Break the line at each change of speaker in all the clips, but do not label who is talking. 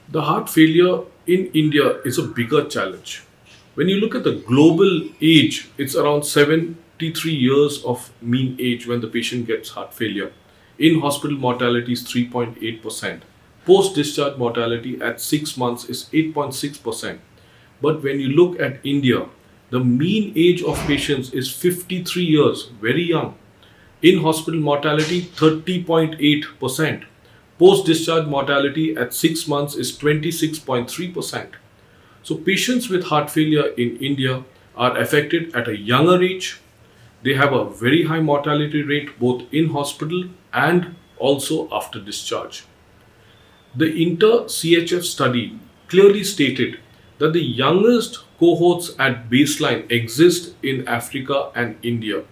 The heart failure in India is a bigger challenge. When you look at the global age, it's around 73 years of mean age when the patient gets heart failure. In hospital mortality is 3.8%. Post discharge mortality at 6 months is 8.6%. But when you look at India, the mean age of patients is 53 years, very young. In hospital mortality, 30.8%. Post discharge mortality at 6 months is 26.3%. So, patients with heart failure in India are affected at a younger age. They have a very high mortality rate both in hospital and also after discharge. The Inter CHF study clearly stated that the youngest cohorts at baseline exist in Africa and India,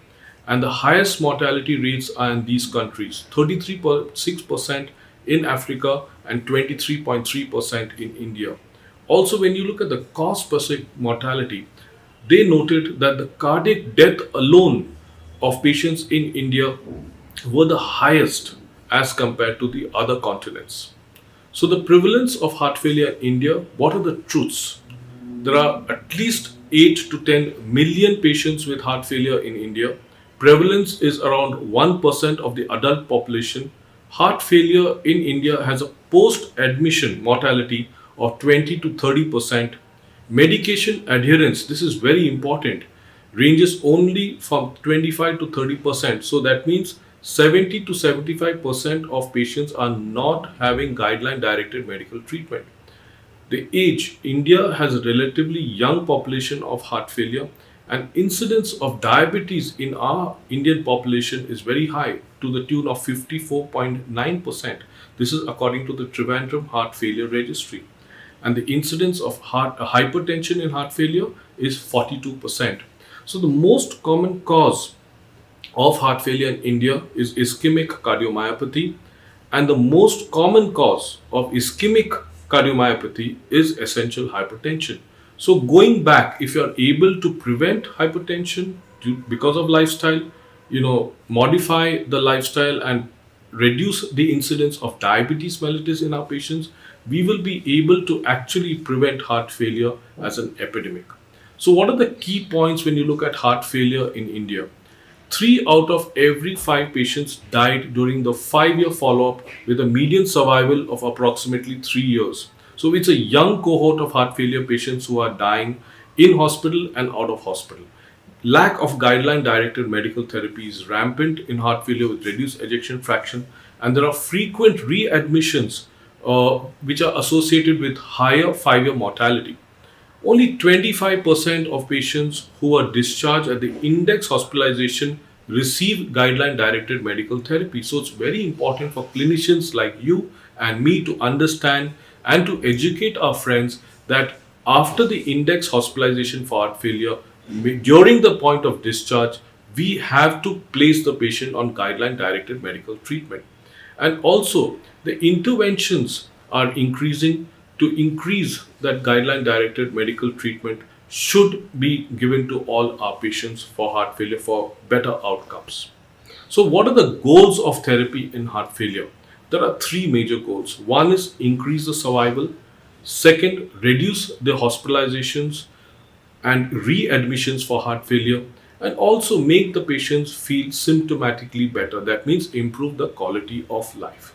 and the highest mortality rates are in these countries, 33.6% in Africa and 23.3% in India. Also, when you look at the cause specific mortality, they noted that the cardiac death alone of patients in India were the highest as compared to the other continents. So, the prevalence of heart failure in India, what are the truths? There are at least 8 to 10 million patients with heart failure in India. Prevalence is around 1% of the adult population. Heart failure in India has a post admission mortality of 20 to 30%. Medication adherence, this is very important, ranges only from 25 to 30%. So that means 70 to 75% of patients are not having guideline directed medical treatment. The age, India has a relatively young population of heart failure, and incidence of diabetes in our Indian population is very high to the tune of 54.9%. This is according to the Trivandrum Heart Failure Registry. And the incidence of hypertension in heart failure is 42%. So the most common cause of heart failure in India is ischemic cardiomyopathy, and the most common cause of ischemic cardiomyopathy is essential hypertension. So, going back, if you are able to prevent hypertension because of lifestyle, modify the lifestyle and reduce the incidence of diabetes mellitus in our patients, we will be able to actually prevent heart failure as an epidemic. So, what are the key points when you look at heart failure in India? 3 out of every 5 patients died during the 5-year follow up with a median survival of approximately 3 years. So, it's a young cohort of heart failure patients who are dying in hospital and out of hospital. Lack of guideline directed medical therapy is rampant in heart failure with reduced ejection fraction, and there are frequent readmissions which are associated with higher 5-year mortality. Only 25% of patients who are discharged at the index hospitalization receive guideline directed medical therapy. So it's very important for clinicians like you and me to understand and to educate our friends that after the index hospitalization for heart failure, during the point of discharge, we have to place the patient on guideline directed medical treatment. And also, the interventions are increasing to increase that guideline directed medical treatment should be given to all our patients for heart failure for better outcomes. So, what are the goals of therapy in heart failure? There are three major goals. One is increase the survival, second, reduce the hospitalizations and readmissions for heart failure, and also make the patients feel symptomatically better. That means improve the quality of life.